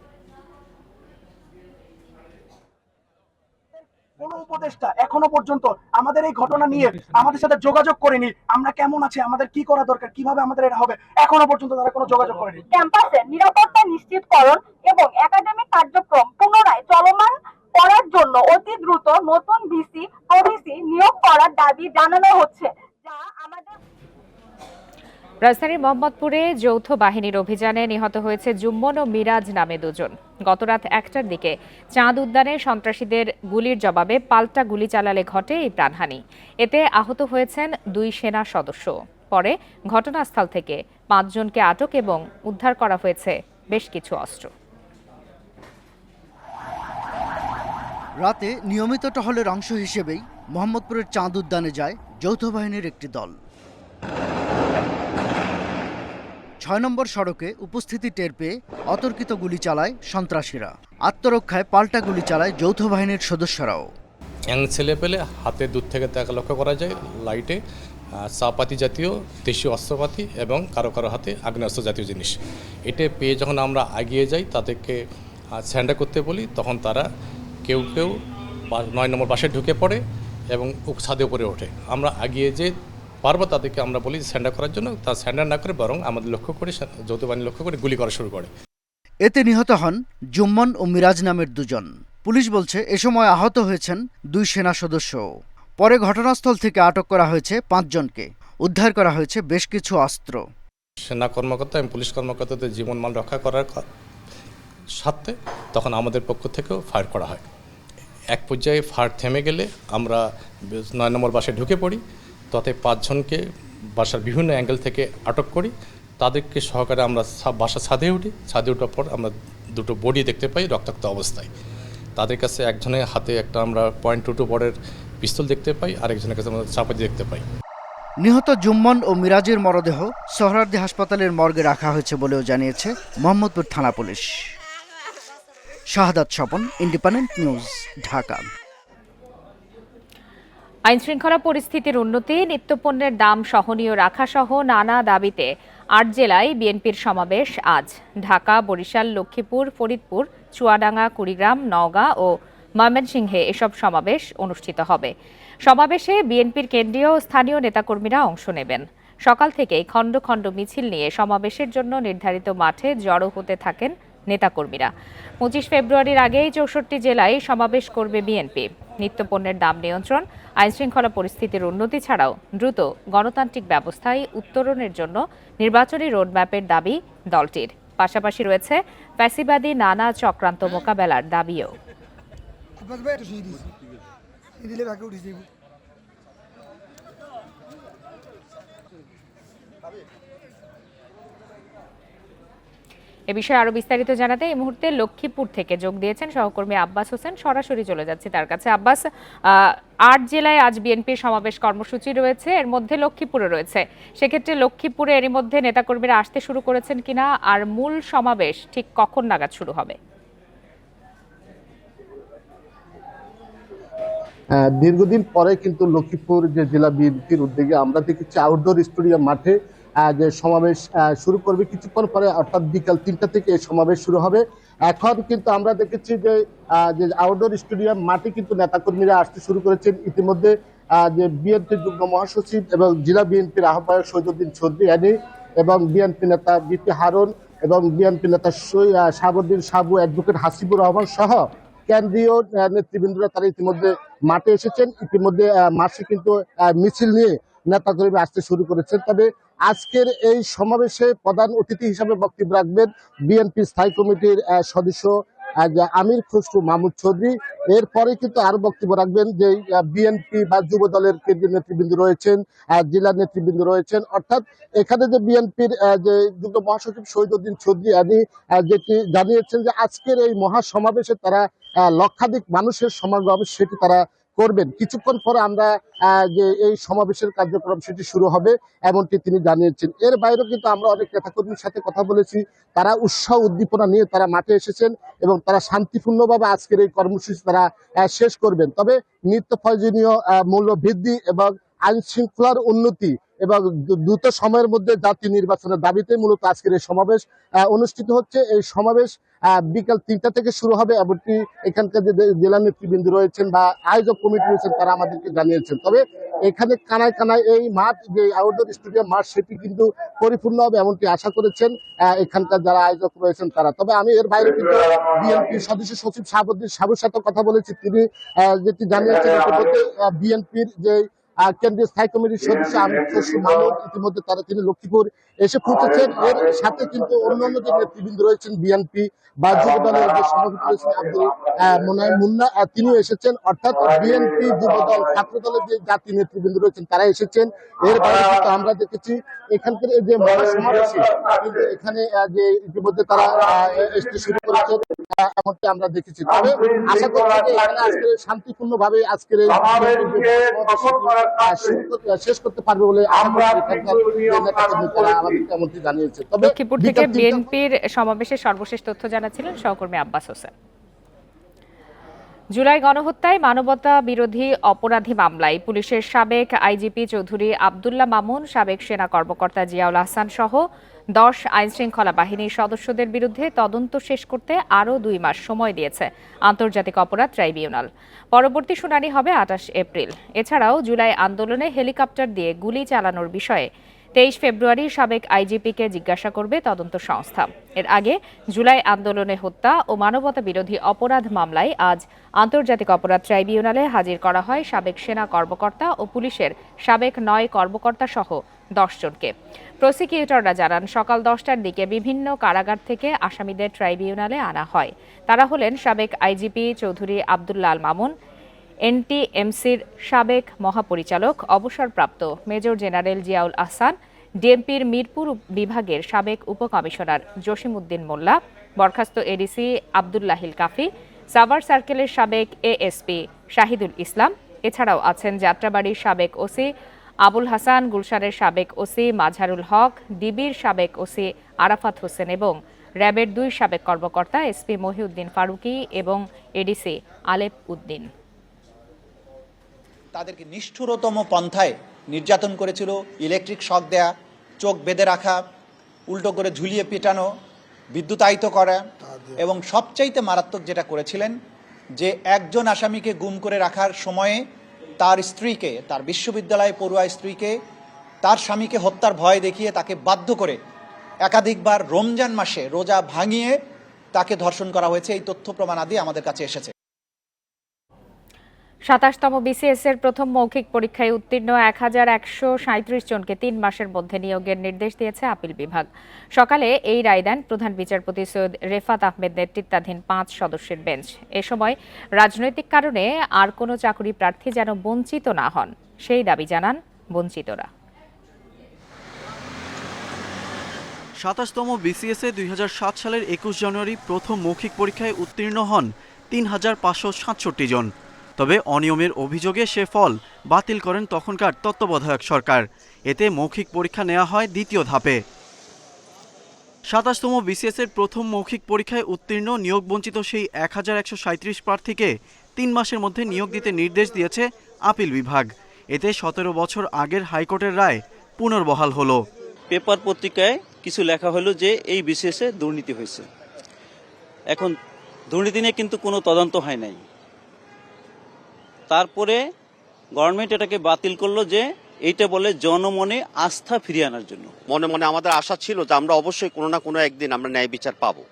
কোনো উপদেষ্টা এখনো পর্যন্ত আমাদের এই ঘটনা নিয়ে আমাদের সাথে যোগাযোগ করেনি, আমরা কেমন আছি, আমাদের কি করা দরকার, কিভাবে আমাদের এটা হবে, এখনো পর্যন্ত তারা কোনো যোগাযোগ করেনি। ক্যাম্পাসের নিরাপত্তা নিশ্চিতকরণ এবং একাডেমিক কার্যক্রম পুনরায় চলমান করার জন্য অতি দ্রুত নতুন ভিসি প্রভিসি নিয়োগ করার দাবি জানানো হচ্ছে, যা আমাদের। রাজধানীর মোহাম্মদপুরে যৌথ বাহিনীর অভিযানে নিহত হয়েছে জুম্মন ও মিরাজ নামে দুজন। গতরাত 1টার দিকে চাঁদ উদ্যানে সন্ত্রাসীদের গুলির জবাবে পাল্টা গুলি চালালে ঘটে এই প্রাণহানি। এতে আহত হয়েছেন 2 সেনা সদস্য। পরে ঘটনাস্থল থেকে 5 জনকে আটক এবং উদ্ধার করা হয়েছে বেশ কিছু অস্ত্র। রাতে নিয়মিত টহলের অংশ হিসেবেই মোহাম্মদপুরের চাঁদ উদ্যানে যায় যৌথ বাহিনীর একটি দল। 6 নম্বর সড়কে উপস্থিতি টের পেয়ে অতর্কিত গুলি চালায় সন্ত্রাসীরা। আত্মরক্ষায় পাল্টা গুলি চালায় যৌথ বাহিনীর সদস্যরাও। ছেলে পেলে হাতে দূর থেকে দেখা লক্ষ্য করা যায় লাইটে চাপাতি জাতীয় দেশীয় অস্ত্রপাতি এবং কারো কারো হাতে আগ্নেয়াস্ত্র জাতীয় জিনিস। এটা পেয়ে যখন আমরা এগিয়ে যাই, তাদেরকে স্যান্ডা করতে বলি, তখন তারা কেউ 9 নম্বর বাসে ঢুকে পড়ে এবং ছাদে উপরে ওঠে। আমরা এগিয়ে যে বারবার তাদেরকে আমরা বলি স্যান্ডার করার জন্য, তা স্যান্ডার না করে বরং আমাদের লক্ষ্য করে যৌথ বাহিনী লক্ষ্য করে গুলি করা শুরু করে। এতে নিহত হন জুম্মন ও মিরাজ নামের 2 জন। পুলিশ বলছে এ সময় আহত হয়েছেন 2 সেনা সদস্য। পরে ঘটনাস্থল থেকে আটক করা হয়েছে 5 জনকে। উদ্ধার করা হয়েছে বেশ কিছু অস্ত্র। সেনা কর্মকর্তা এবং পুলিশ কর্মকর্তাদের জীবনমান রক্ষা করার সাথে তখন আমাদের পক্ষ থেকেও ফায়ার করা হয়। এক পর্যায়ে ফায়ার থেমে গেলে আমরা 9 নম্বর বাসে ঢুকে পড়ি, তাতে 5 জনকে বাসার বিভিন্ন অ্যাঙ্গেল থেকে আটক করি। তাদেরকে সহকারে আমরা বাসার ছাদে উঠি। ছাদে ওঠার পর আমরা 2টো বডি দেখতে পাই রক্তাক্ত অবস্থায়। তাদের কাছে একজনের হাতে একটা আমরা .22 বড়ের পিস্তল দেখতে পাই, আরেকজনের কাছে আমরা চাপাতি দেখতে পাই। নিহত জুম্মন ও মিরাজের মরদেহ সোহরাওয়ার্দী হাসপাতালের মর্গে রাখা হয়েছে বলেও জানিয়েছে মোহাম্মদপুর থানা পুলিশ। শাহাদাত স্বপন, ইন্ডিপেন্ডেন্ট নিউজ, ঢাকা। আইনশৃঙ্খলা পরিস্থিতির উন্নতি, নিত্যপণ্যের দাম সহনীয় রাখা সহ নানা দাবিতে 8 জেলায় বিএনপির সমাবেশ আজ। ঢাকা, বরিশাল, লক্ষ্মীপুর, ফরিদপুর, চুয়াডাঙ্গা, কুড়িগ্রাম, নওগাঁ ও ময়মনসিংহে এসব সমাবেশ অনুষ্ঠিত হবে। সমাবেশে বিএনপির কেন্দ্রীয় ও স্থানীয় নেতাকর্মীরা অংশ নেবেন। সকাল থেকেই খণ্ড খণ্ড মিছিল নিয়ে সমাবেশের জন্য নির্ধারিত মাঠে জড়ো হতে থাকেন নেতাকর্মীরা। 25 ফেব্রুয়ারির আগেই 64 জেলায় সমাবেশ করবে বিএনপি। নিত্যপণ্যের দাম নিয়ন্ত্রণ, আইনশৃঙ্খলা পরিস্থিতির উন্নতি ছাড়াও দ্রুত গণতান্ত্রিক ব্যবস্থায় উত্তরণের জন্য নির্বাচনী রোডম্যাপের দাবি দলটির। পাশাপাশি রয়েছে ফ্যাসিবাদী নানা চক্রান্ত মোকাবেলার দাবিও। এ বিষয়ে আরো বিস্তারিত জানাতে এই মুহূর্তে লক্ষ্মীপুর থেকে যোগ দিয়েছেন সহকর্মী আব্বাস হোসেন। সরাসরি চলে যাচ্ছে তার কাছে। আব্বাস, 8 জেলায় আজ বিএনপির সমাবেশ কর্মসূচি রয়েছে, এর মধ্যে লক্ষ্মীপুরে রয়েছে। সেক্ষেত্রে লক্ষ্মীপুরে এরই মধ্যে নেতাকর্মীরা আসতে শুরু করেছেন কিনা, আর মূল সমাবেশ ঠিক কখন নাগাদ শুরু হবে? দীর্ঘদিন পরে কিন্তু লক্ষ্মীপুর যে জেলা বিএনপির উদ্যোগে আমরা দেখেছি আউটডোর স্টেডিয়াম মাঠে যে সমাবেশ শুরু করবে কিছুক্ষণ পরে, অর্থাৎ বিকাল 3টা থেকে এই সমাবেশ শুরু হবে। এখন কিন্তু আমরা দেখেছি যে আউটডোর স্টেডিয়াম মাঠে কিন্তু নেতাকর্মীরা আসতে শুরু করেছেন ইতিমধ্যে। যে বিএনপির যুগ্ম মহাসচিব এবং জেলা বিএনপির আহ্বায়ক শহীদুদ্দিন চৌধুরী এবং বিএনপি নেতা বিপি হারুন এবং বিএনপি নেতা শাহাবুদ্দিন সাবু, অ্যাডভোকেট হাসিবুর রহমান সহ কেন্দ্রীয় নেতৃবৃন্দরা তারা ইতিমধ্যে মাঠে এসেছেন। ইতিমধ্যে মাঠে কিন্তু মিছিল নিয়ে নেতাকর্মী আসতে শুরু করেছেন। তবে আজকের এই সমাবেশে প্রধান অতিথি হিসাবে বক্তব্য রাখবেন বিএনপি স্থায়ী কমিটির সদস্য আমির খসরু মাহমুদ চৌধুরী। এরপরে কিন্তু আরো বক্তব্য রাখবেন যে বিএনপি বা যুব দলের কেন্দ্রীয় নেতৃবৃন্দ রয়েছেন, জেলা নেতৃবৃন্দ রয়েছেন। অর্থাৎ এখানে যে বিএনপির যে যুগ্ম মহাসচিব শহীদুদ্দিন চৌধুরী যেটি জানিয়েছেন যে আজকের এই মহাসমাবেশে তারা লক্ষাধিক মানুষের সমাগম সেটি তারা করবেন। কিছুক্ষণ পরে আমরা যে এই সমাবেশের কার্যক্রম সেটি শুরু হবে এমনটি তিনি জানিয়েছেন। এর বাইরেও কিন্তু আমরা অনেক নেতাকর্মীর সাথে কথা বলেছি, তারা উৎসাহ উদ্দীপনা নিয়ে তারা মাঠে এসেছেন এবং তারা শান্তিপূর্ণভাবে আজকের এই কর্মসূচি তারা শেষ করবেন। তবে নিত্য প্রয়োজনীয় মূল্য বৃদ্ধি এবং আইন শৃঙ্খলার উন্নতি এবং দ্রুত সময়ের মধ্যে জাতীয় নির্বাচনের দাবিতে মূলত আজকের এই সমাবেশ অনুষ্ঠিত হচ্ছে। এই সমাবেশ বিকাল 3টা থেকে শুরু হবে, এমনকি এখানকার যে জেলা নেতৃবৃন্দ রয়েছেন বা আয়োজক কমিটি রয়েছেন তারা আমাদেরকে জানিয়েছেন। তবে এখানে কানায় কানায় এই মাঠ, যে আউটডোর স্টেডিয়াম মাঠ, সেটি কিন্তু পরিপূর্ণ হবে এমনটি আশা করেছেন এখানকার যারা আয়োজক রয়েছেন তারা। তবে আমি এর বাইরে কিন্তু বিএনপির সদস্য সচিব শাহাবুদ্দিন সাবুর সাথে কথা বলেছি। তিনি যেটি জানিয়েছেন, ইতিমধ্যে বিএনপির যে কেন্দ্রীয় স্থায়ী কমিটির সদস্য আমির খসরু মাহমুদ ইতিমধ্যে তিনি লক্ষ্মীপুর এসে পৌঁছেছেন। এর সাথে কিন্তু অন্যান্য যে নেতৃবৃন্দ রয়েছেন বিএনপি বা যুব দলের যে সভাপতি রয়েছেন আব্দুল মোনায়েম মুন্না, তিনিও এসেছেন। অর্থাৎ বিএনপি, যুব দল, ছাত্র দলের যে জাতীয় নেতৃবৃন্দ রয়েছেন তারা এসেছেন। এর বাইরে কিন্তু আমরা দেখেছি এখানকার এই যে মহাসমাবেশে কিন্তু এখানে যে ইতিমধ্যে তারা আসতে শুরু করেছে এমনটি আমরা দেখেছি। তবে আশা করছি যে এখানে আজকে শান্তিপূর্ণভাবে আজকের এই শেষ করতে পারবে বলে আমাদেরকে এমনটি জানিয়েছে। তবে লক্ষ্মীপুর থেকে বিএনপির সমাবেশের সর্বশেষ তথ্য জানাচ্ছিলেন সহকর্মী আব্বাস হোসেন। জুলাই গণহত্যায় মানবতা বিরোধী অপরাধী মামলায় পুলিশের সাবেক আইজিপি চৌধুরী আব্দুল্লাহ মামুন, সাবেক সেনা কর্মকর্তা জিয়াউল আহসান সহ 10 আইনশৃঙ্খলা বাহিনীর সদস্যদের বিরুদ্ধে তদন্ত শেষ করতে আরও 2 মাস সময় দিয়েছে আন্তর্জাতিক অপরাধ ট্রাইব্যুনাল। পরবর্তী শুনানি হবে 28 এপ্রিল। এছাড়াও জুলাই আন্দোলনে হেলিকপ্টার দিয়ে গুলি চালানোর বিষয়ে 23 ফেব্রুয়ারি সাবেক আইজিপিকে জিজ্ঞাসা করবে তদন্ত সংস্থা। এর আগে জুলাই আন্দোলনে হত্যা ও মানবতা বিরোধী অপরাধ মামলায় আজ আন্তর্জাতিক অপরাধ ট্রাইব্যুনালে হাজির করা হয় সাবেক সেনা কর্মকর্তা ও পুলিশের সাবেক 9 কর্মকর্তা সহ 10 জনকে। প্রসিকিউটররা জানান, সকাল 10টার দিকে বিভিন্ন কারাগার থেকে আসামিদের ট্রাইব্যুনালে আনা হয়। তারা হলেন সাবেক আইজিপি চৌধুরী আব্দুল্লাহ আল মামুন, এনটিএমসির সাবেক মহাপরিচালক অবসরপ্রাপ্ত মেজর জেনারেল জিয়াউল আহসান, ডিএমপির মিরপুর বিভাগের সাবেক উপকমিশনার জসিমউদ্দিন মোল্লা, বরখাস্ত এডিসি আব্দুল্লাহিল কাফি, সাভার সার্কেলের সাবেক এএসপি শাহিদুল ইসলাম। এছাড়াও আছেন যাত্রাবাড়ির সাবেক ওসি আবুল হাসান, গুলশানের সাবেক ওসি মাজহারুল হক, ডিবির সাবেক ওসি আরাফাত হোসেন এবং র্যাবের 2 সাবেক কর্মকর্তা এসপি মহিউদ্দিন ফারুকি এবং এডিসি আলেপ উদ্দিন। তাদেরকে নিষ্ঠুরতম পন্থায় নির্যাতন করেছিল, ইলেকট্রিক শক দেয়া, চোখ বেঁধে রাখা, উল্টো করে ঝুলিয়ে পেটানো, বিদ্যুতায়িত করা এবং সবচাইতে মারাত্মক যেটা করেছিলেন যে একজন আসামিকে গুম করে রাখার সময়ে তার স্ত্রীকে, তার বিশ্ববিদ্যালয়ে পড়ুয়া স্ত্রীকে তার স্বামীকে হত্যার ভয় দেখিয়ে তাকে বাধ্য করে একাধিকবার রমজান মাসে রোজা ভাঙিয়ে তাকে ধর্ষণ করা হয়েছে। এই তথ্য প্রমাণাদি আমাদের কাছে এসেছে। 27তম বিসিএস এর প্রথম মৌখিক পরীক্ষায় উত্তীর্ণ 1137 জনকে 3 মাসের মধ্যে নিয়োগের নির্দেশ দিয়েছে আপিল বিভাগ। সকালে এই রায় দেন প্রধান বিচারপতি সৈয়দ রেফাত আহমেদ নেতৃত্বাধীন 5 সদস্যের বেঞ্চ। এ সময় রাজনৈতিক কারণে আর কোনো চাকরি প্রার্থী যেন বঞ্চিত না হন সেই দাবি জানান বঞ্চিতরা। 27তম বিসিএস এ 2007 সালের 21 জানুয়ারি প্রথম মৌখিক পরীক্ষায় উত্তীর্ণ হন 3567 জন। তবে অনিয়মের অভিযোগে সে ফল বাতিল করেন তখনকার তত্ত্বাবধায়ক সরকার। এতে মৌখিক পরীক্ষা নেওয়া হয় দ্বিতীয় ধাপে। 27তম বিসিএস এর প্রথম মৌখিক পরীক্ষায় উত্তীর্ণ নিয়োগ বঞ্চিত সেই 1137 প্রার্থীকে 3 মাসের মধ্যে নিয়োগ দিতে নির্দেশ দিয়েছে আপিল বিভাগ। এতে 17 বছর আগের হাইকোর্টের রায় পুনর্বহাল হলো। পেপার পত্রিকায় কিছু লেখা হলো যে এই বিসিএস এ দুর্নীতি হয়েছে। এখন দুর্নীতি নিয়ে কিন্তু কোনো তদন্ত হয় নাই। তারপরে গভর্নমেন্ট এটাকে বাতিল করলো যে এইটা বলে জনমনে আস্থা ফিরিয়ে আনার জন্য। মনে মনে আমাদের আশা ছিল যে আমরা অবশ্যই কোনো না কোনো একদিন আমরা ন্যায় বিচার পাবো।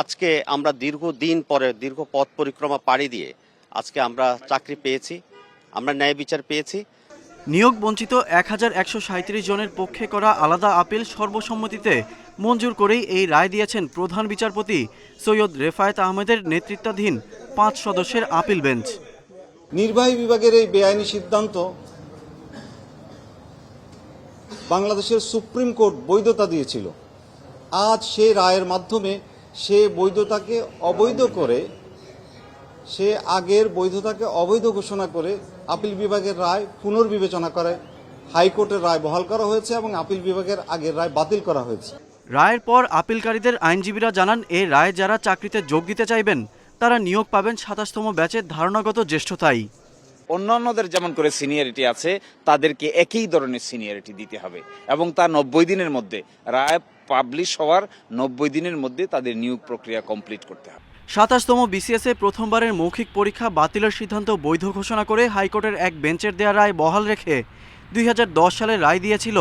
আজকে আমরা দীর্ঘদিন পরে দীর্ঘ পথ পরিক্রমা পাড়ি দিয়ে আজকে আমরা চাকরি পেয়েছি, আমরা ন্যায় বিচার পেয়েছি। নিয়োগ বঞ্চিত 1137 জনের পক্ষে করা আলাদা আপিল সর্বসম্মতিতে মঞ্জুর করেই এই রায় দিয়েছেন প্রধান বিচারপতি সৈয়দ রেফায়েত আহমেদের নেতৃত্বাধীন 5 সদস্যের আপিল বেঞ্চ। নির্বাহী বিভাগের এই বেআইনি সিদ্ধান্ত বাংলাদেশের সুপ্রিম কোর্ট বৈধতা দিয়েছিল। আজ সে রায়ের মাধ্যমে সে বৈধতাকে অবৈধ করে, সে আগের বৈধতাকে অবৈধ ঘোষণা করে আপিল বিভাগের রায় পুনর্বিবেচনা করে হাইকোর্টের রায় বহাল করা হয়েছে এবং আপিল বিভাগের আগের রায় বাতিল করা হয়েছে। রায়ের পর আপিলকারীদের আইনজীবীরা জানান, এই রায় যারা চাকরিতে যোগ দিতে চাইবেন তারা নিয়োগ পাবেন 27তম ব্যাচের ধারণাগত জ্যেষ্ঠতাই। অন্যান্যদের যেমন করে সিনিয়রিটি আছে তাদেরকে একই ধরনের সিনিয়রিটি দিতে হবে এবং তা 90 দিনের মধ্যে রায় পাবলিশ হওয়ার 90 দিনের মধ্যে তাদের নিয়োগ প্রক্রিয়া কমপ্লিট করতে হবে। ২৭তম বিসিএসে প্রথমবারের মৌখিক পরীক্ষা বাতিলের সিদ্ধান্ত বৈধ ঘোষণা করে হাইকোর্টের এক বেঞ্চের দেয়া রায় বহাল রেখে ২০১০ সালে রায় দিয়েছিল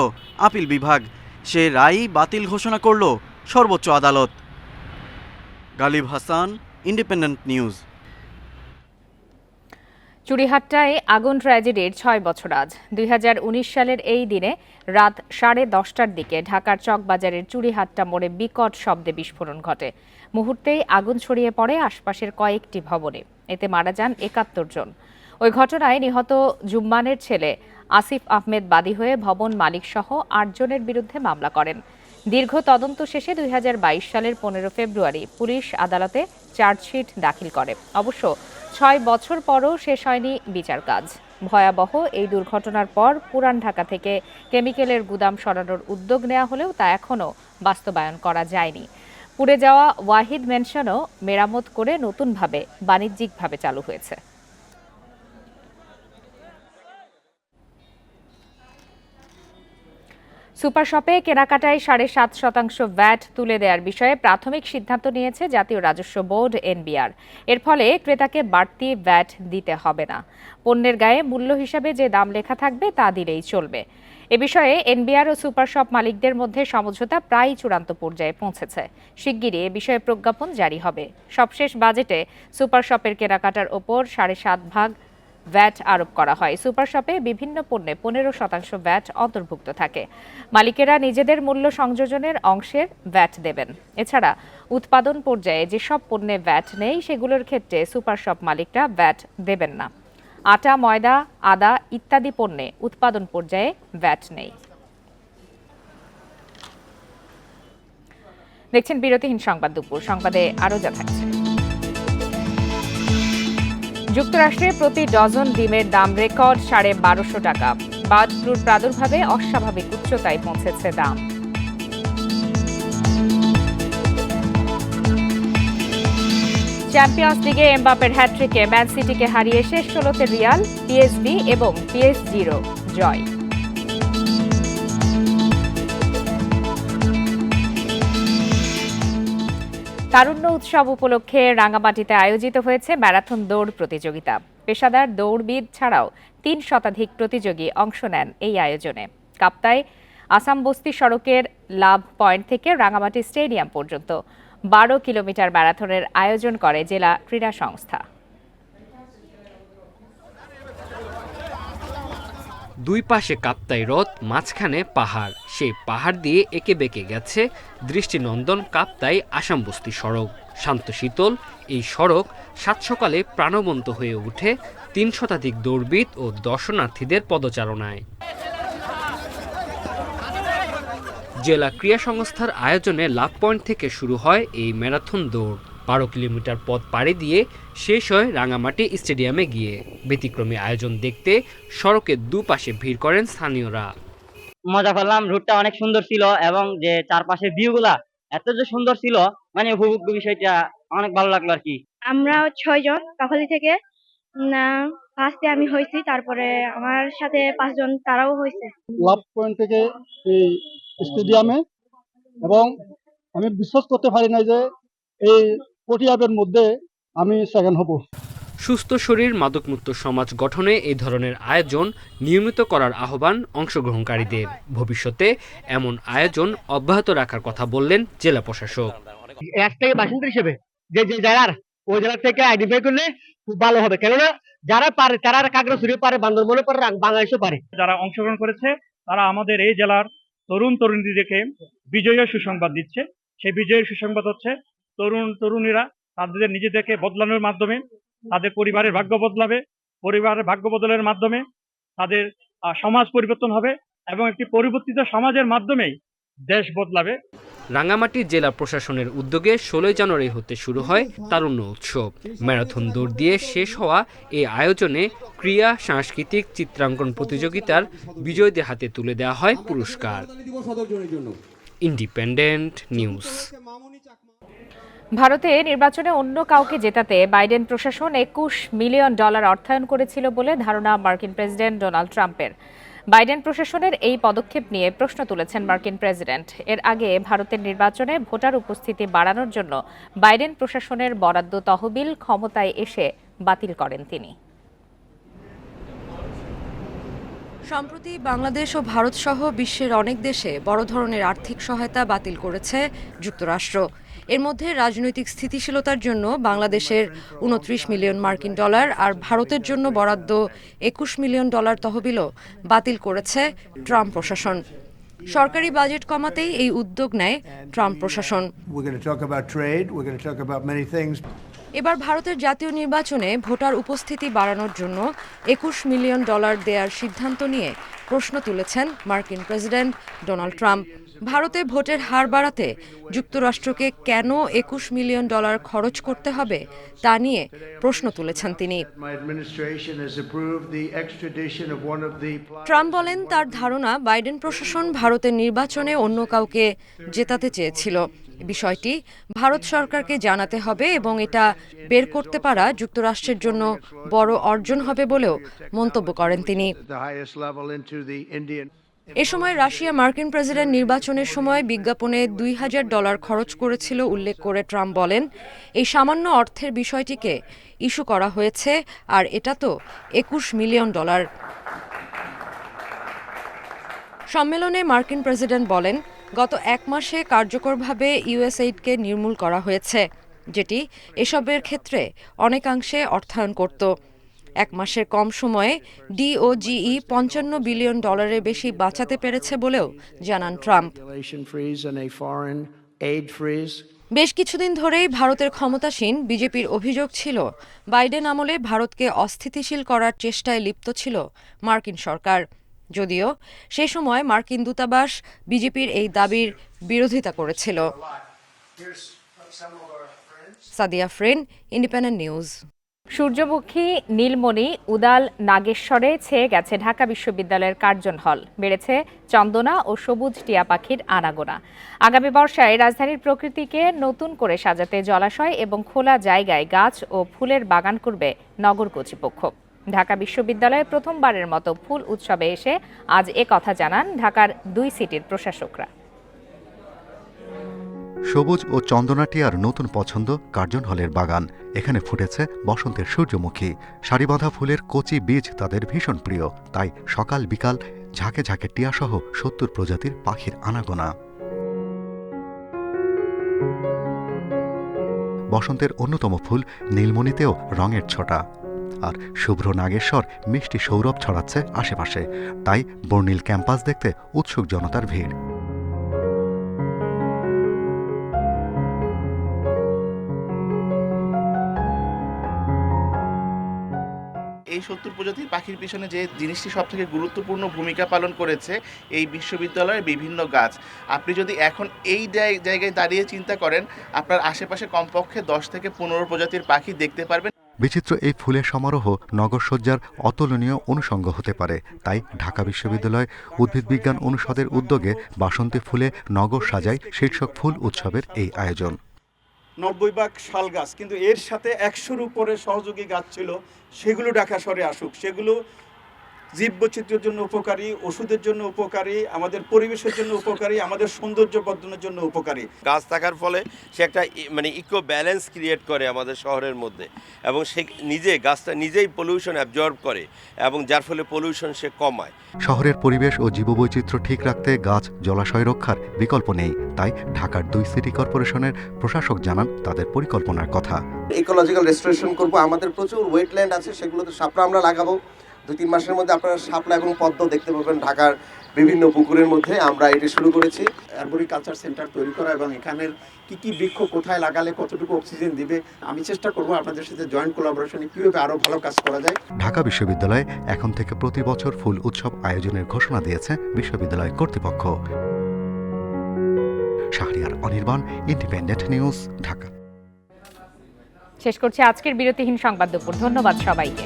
আপিল বিভাগ। সে রায়ই বাতিল ঘোষণা করল সর্বোচ্চ আদালত। Ghalib Hasan, Independent News. চুড়িহাট্টায় আগুন ট্র্যাজেডির ৬ বছর আজ। ২০১৯ সালের এই দিনে রাত 10:30টার দিকে ঢাকার চকবাজারের চুড়িহাট্টা মোড়ে বিকট শব্দে বিস্ফোরণ ঘটে। মুহূর্তেই আগুন ছড়িয়ে পড়ে আশপাশের কয়েকটি ভবনে। এতে মারা যান ৭১ জন। ওই ঘটনায় নিহত জুম্মানের ছেলে আসিফ আহমেদ বাদী হয়ে ভবন মালিকসহ ৮ জনের বিরুদ্ধে মামলা করেন। দীর্ঘ তদন্ত শেষে ২০২২ সালের ১৫ ফেব্রুয়ারি পুলিশ আদালতে চার্জশিট দাখিল করে। অবশ্য ৬ বছর পরও শেষ হয়নি বিচার কাজ। ভয়াবহ এই দুর্ঘটনার পর পুরান ঢাকা থেকে কেমিক্যালের গুদাম সরানোর উদ্যোগ নেওয়া হলেও তা এখনও বাস্তবায়ন করা যায়নি। পুড়ে যাওয়া ওয়াহিদ ম্যানশনও মেরামত করে নতুনভাবে বাণিজ্যিকভাবে চালু হয়েছে। সুপার শপে কেনাকাটায় ৭.৫% ভ্যাট তুলে দেওয়ার বিষয়ে প্রাথমিক সিদ্ধান্ত নিয়েছে জাতীয় রাজস্ব বোর্ড এনবিআর। এর ফলে ক্রেতাকে বাড়তি ভ্যাট দিতে হবে না। পণ্যের গায়ে মূল্য হিসাবে যে দাম লেখা থাকবে তা দিলেই চলবে। এ বিষয়ে এনবিআর ও সুপার শপ মালিকদের মধ্যে সমঝোতা প্রায় চূড়ান্ত পর্যায়ে পৌঁছেছে। শিগগিরই এ বিষয়ে প্রজ্ঞাপন জারি হবে। সবশেষ বাজেটে সুপার শপের কেনাকাটার ওপর 7.5% ভ্যাট আরোপ করা হয়। সুপার শপে বিভিন্ন পণ্যে 15% ভ্যাট অন্তর্ভুক্ত থাকে। মালিকেরা নিজেদের মূল্য সংযোজনের অংশের ভ্যাট দেবেন। এছাড়া উৎপাদন পর্যায়ে যেসব পণ্যে ভ্যাট নেই সেগুলোর ক্ষেত্রে সুপার শপ মালিকরা ভ্যাট দেবেন না। আটা, ময়দা, আদা ইত্যাদি পণ্যে উৎপাদন পর্যায়ে ভ্যাট নেই। দেখছেন বিরতিহীন সংবাদ দুপুর। সংবাদে আরও যা থাকছে। যুক্তরাষ্ট্রে প্রতি ডজন ডিমের দাম রেকর্ড ১২৫০ টাকা। বার্ড ফ্লুর প্রাদুর্ভাবে অস্বাভাবিক উচ্চতায় পৌঁছেছে দাম। চ্যাম্পিয়ন্স লিগে এমবাপের হ্যাট্রিকে ম্যান সিটিকে হারিয়ে শেষ ১৬তে রিয়াল, পিএসভি এবং পিএসজিরও জয়। তারুণ্য উৎসব উপলক্ষে রাঙামাটিতে আয়োজিত হয়েছে ম্যারাথন দৌড় প্রতিযোগিতা। পেশাদার দৌড়বিদ ছাড়াও ৩ শতাধিক প্রতিযোগী অংশ নেন এই আয়োজনে। কাপ্তাই আসাম বস্তি সড়কের লাভ পয়েন্ট থেকে রাঙামাটি স্টেডিয়াম পর্যন্ত ১২ কিলোমিটার ম্যারাথনের আয়োজন করে জেলা ক্রীড়া সংস্থা। দুই পাশে কাপ্তাই হ্রদ, মাঝখানে পাহাড়। সেই পাহাড় দিয়ে এঁকে বেঁকে গেছে দৃষ্টিনন্দন কাপ্তাই আসাম বস্তি সড়ক। শান্ত শীতল এই সড়ক সাত সকালে প্রাণবন্ত হয়ে ওঠে ৩ শতাধিক দৌড়বিদ ও দর্শনার্থীদের পদচারণায়। জেলা ক্রীড়া সংস্থার আয়োজনে লাভ পয়েন্ট থেকে শুরু হয় এই ম্যারাথন দৌড়। ১২ কিলোমিটার পথ পাড়ি দিয়ে শেষ হয় রাঙামাটি স্টেডিয়ামে গিয়ে। ব্যতিক্রমী আয়োজন দেখতে সড়কের দুপাশে ভিড় করেন স্থানীয়রা। মজা করলাম, রুটটা অনেক সুন্দর ছিল এবং যে চারপাশের ভিউগুলা এত যে সুন্দর ছিল, মানে উপভোগ্য বিষয়টা অনেক ভালো লাগলো আর কি। আমরা 6 জন কাকলি থেকে, ফার্স্টে আমি হয়েছি, তারপরে আমার সাথে 5 জন তারাও হয়েছে। লাভ পয়েন্ট থেকে এই স্টেডিয়ামে, এবং আমি বিশ্বাস করতে পারি না যে এই পটিয়াবের মধ্যে আমি সেকেন্ড হব। সুস্থ শরীর মাদকমুক্ত সমাজ গঠনে এই ধরনের আয়োজন নিয়মিত করার আহ্বান অংশগ্রহণকারীদের। ভবিষ্যতে এমন আয়োজন অব্যাহত রাখার কথা বললেন জেলা প্রশাসক। এক থেকে বাসিন্দা হিসেবে যে জেলার ওই জেলা থেকে আইডেন্টিফাই করলে খুব ভালো হবে, কেননা যারা পারে তারা কাকড়াছড়ি পারে, বান্দরবনে পারে, বাংলাদেশও পারে। যারা অংশগ্রহণ করেছে তারা আমাদের এই জেলার তরুণ তরুণীদেরকে বিজয়ের সুসংবাদ দিচ্ছে। সেই বিজয়ের সুসংবাদ হচ্ছে তরুণীরা তাদের নিজেদেরকে বদলানোর মাধ্যমে তাদের পরিবারের ভাগ্য বদলাবে, পরিবারের ভাগ্য বদলের মাধ্যমে তাদের সমাজ পরিবর্তন হবে এবং একটি পরিবর্তিত সমাজের মাধ্যমেই দেশ বদলাবে। রাঙামাটি জেলা প্রশাসনের উদ্যোগে ১৬ জানুয়ারি হতে শুরু হয় তারুণ্য উৎসব। ম্যারাথন দৌড় দিয়ে শেষ হওয়া এই আয়োজনে ক্রীড়া, সাংস্কৃতিক, চিত্রাঙ্কন প্রতিযোগিতার বিজয়ীদের হাতে তুলে দেওয়া হয় পুরস্কার। Independent news. ভারতে নির্বাচনে অন্য কাউকে জেতাতে বাইডেন প্রশাসন $21 মিলিয়ন অর্থায়ন করেছিল বলে ধারণা মার্কিন প্রেসিডেন্ট ডোনাল্ড ট্রাম্পের। বাইডেন প্রশাসনের এই পদক্ষেপ নিয়ে প্রশ্ন তুলেছেন মার্কিন প্রেসিডেন্ট। এর আগে ভারতের নির্বাচনে ভোটার উপস্থিতি বাড়ানোর জন্য বাইডেন প্রশাসনের বরাদ্দ তহবিল ক্ষমতায় এসে বাতিল করেন তিনি। সম্প্রতি বাংলাদেশ ও ভারত সহ বিশ্বের অনেক দেশে বড় ধরনের আর্থিক সহায়তা বাতিল করেছে যুক্তরাষ্ট্র। এর মধ্যে রাজনৈতিক স্থিতিশীলতার জন্য বাংলাদেশের $29 মিলিয়ন আর ভারতের জন্য বরাদ্দ $21 মিলিয়ন তহবিলও বাতিল করেছে ট্রাম্প প্রশাসন। সরকারি বাজেট কমাতেই এই উদ্যোগ নেয় ট্রাম্প প্রশাসন। এবার ভারতের জাতীয় নির্বাচনে ভোটার উপস্থিতি বাড়ানোর জন্য $21 মিলিয়ন দেওয়ার সিদ্ধান্ত নিয়ে প্রশ্ন তুলেছেন মার্কিন প্রেসিডেন্ট ডোনাল্ড ট্রাম্প। ভারতে ভোটের হার বাড়াতে যুক্তরাষ্ট্রকে কেন $21 মিলিয়ন খরচ করতে হবে তা নিয়ে প্রশ্ন তুলেছেন তিনি। ট্রাম্প বলেন, তার ধারণা বাইডেন প্রশাসন ভারতের নির্বাচনে অন্য কাউকে জেতাতে চেয়েছিল। বিষয়টি ভারত সরকারকে জানাতে হবে এবং এটা বের করতে পারা যুক্তরাষ্ট্রের জন্য বড় অর্জন হবে বলেও মন্তব্য করেন তিনি। এ সময় রাশিয়া মার্কিন প্রেসিডেন্ট নির্বাচনের সময় বিজ্ঞাপনে $2000 খরচ করেছিল উল্লেখ করে ট্রাম্প বলেন, এই সামান্য অর্থের বিষয়টিকে ইস্যু করা হয়েছে, আর এটা তো $21 মিলিয়ন। সম্মেলনে মার্কিন প্রেসিডেন্ট বলেন, গত 1 মাসে কার্যকরভাবে USAID-কে নির্মূল করা হয়েছে, যেটি এসবের ক্ষেত্রে অনেকাংশে অর্থায়ন করত। 1 মাসের কম সময়ে DOGE $55 বিলিয়ন বেশি বাঁচাতে পেরেছে বলেও জানান ট্রাম্প। বেশ কিছুদিন ধরেই ভারতের ক্ষমতাসীন বিজেপির অভিযোগ ছিল, বাইডেন আমলে ভারতকে অস্থিতিশীল করার চেষ্টায় লিপ্ত ছিল মার্কিন সরকার। যদিও সে সময় মার্কিন দূতাবাস বিজেপির এই দাবির বিরোধিতা করেছিল। Sadia Afrin, independent news. সূর্যমুখী, নীলমণি, উদাল, নাগেশ্বরে ছেয়ে গেছে ঢাকা বিশ্ববিদ্যালয়ের কার্জন হল। বেড়েছে চন্দনা ও সবুজ টিয়া পাখির আনাগোনা। আগামী বর্ষায় রাজধানীর প্রকৃতিকে নতুন করে সাজাতে জলাশয় এবং খোলা জায়গায় গাছ ও ফুলের বাগান করবে নগর কর্তৃপক্ষ। ঢাকা বিশ্ববিদ্যালয়ে প্রথমবারের মতো ফুল উৎসবে এসে আজ কথা জানান ঢাকার 2 সিটির প্রশাসকরা। সবুজ ও চন্দনাটিয়ার নতুন পছন্দ কার্জন হলের বাগান। এখানে ফুটেছে বসন্তের সূর্যমুখী। সারিবাঁধা ফুলের কচি বীজ তাদের ভীষণ প্রিয়, তাই সকাল বিকাল ঝাঁকে ঝাঁকে টিয়াসহ 70 প্রজাতির পাখির আনাগোনা। বসন্তের অন্যতম ফুল নীলমণিতেও রঙের ছোটা, আর শুভ্র নাগেশ্বর মিষ্টি সৌরভ ছড়াচ্ছে আশেপাশে। তাই বর্ণিল ক্যাম্পাস দেখতে উৎসুক জনতার ভিড়। এই 70 প্রজাতির পাখির পিছনে যে জিনিসটি সবথেকে গুরুত্বপূর্ণ ভূমিকা পালন করেছে এই বিশ্ববিদ্যালয়ের বিভিন্ন গাছ। আপনি যদি এখন এই জায়গায় দাঁড়িয়ে চিন্তা করেন, আপনার আশেপাশে কমপক্ষে 10 থেকে 15 প্রজাতির পাখি দেখতে পারবেন। বিচিত্র এই ফুলের সমারোহ নগরসজ্জার অতুলনীয় অনুষঙ্গ হতে পারে। তাই ঢাকা বিশ্ববিদ্যালয় উদ্ভিদবিজ্ঞান অনুষদের উদ্যোগে বাসন্তী ফুলে নগর সাজায় শীর্ষক ফুল উৎসবের এই আয়োজন। 90 ভাগ শাল গাছ, কিন্তু এর সাথে 100-র উপরে সহযোগী গাছ ছিল, সেগুলো ঢাকা শহরে আসুক। সেগুলো জীববৈচিত্র্যের জন্য উপকারী, ওষুধের জন্য উপকারী, আমাদের পরিবেশের জন্য উপকারী, আমাদের সৌন্দর্য বর্ধনের জন্য উপকারী। গাছ থাকার ফলে সে একটা ইকো ব্যালেন্স ক্রিয়েট করে আমাদের শহরের মধ্যে, এবং সে গাছটা নিজেই পলিউশন অ্যাবজর্ব করে, এবং যার ফলে পলিউশন সে কমায়। শহরের পরিবেশ ও জীববৈচিত্র্য ঠিক রাখতে গাছ জলাশয় রক্ষার বিকল্প নেই। তাই ঢাকার 2 সিটি কর্পোরেশনের প্রশাসক জানান তাদের পরিকল্পনার কথা। ইকোলজিক্যাল রেস্টোরেশন করব, আমাদের প্রচুর ওয়েটল্যান্ড আছে, সেগুলোতে শাপলা আমরা লাগাবো। 2-3 মাসের মধ্যে আপনারা শাপলা এবং পদ্ম দেখতে পাবেন ঢাকার বিভিন্ন পুকুরের মধ্যে। আমরা এটি শুরু করেছি অ্যারবোরিকালচার সেন্টার তৈরি করা, এবং এখানের কি বৃক্ষ কোথায় লাগালে কতটুকু অক্সিজেন দিবে। আমি চেষ্টা করব আপনাদের সাথে জয়েন্ট কোলাবোরেশনে কীভাবে আরও ভালো কাজ করা যায়। ঢাকা বিশ্ববিদ্যালয়ে এখন থেকে প্রতি বছর ফুল উৎসব আয়োজনের ঘোষণা দিয়েছে বিশ্ববিদ্যালয় কর্তৃপক্ষ। Shahriar Anirban, independent news, Dhaka. শেষ করছি আজকের বিরতিহীন সংবাদ দুপুর। ধন্যবাদ সবাইকে।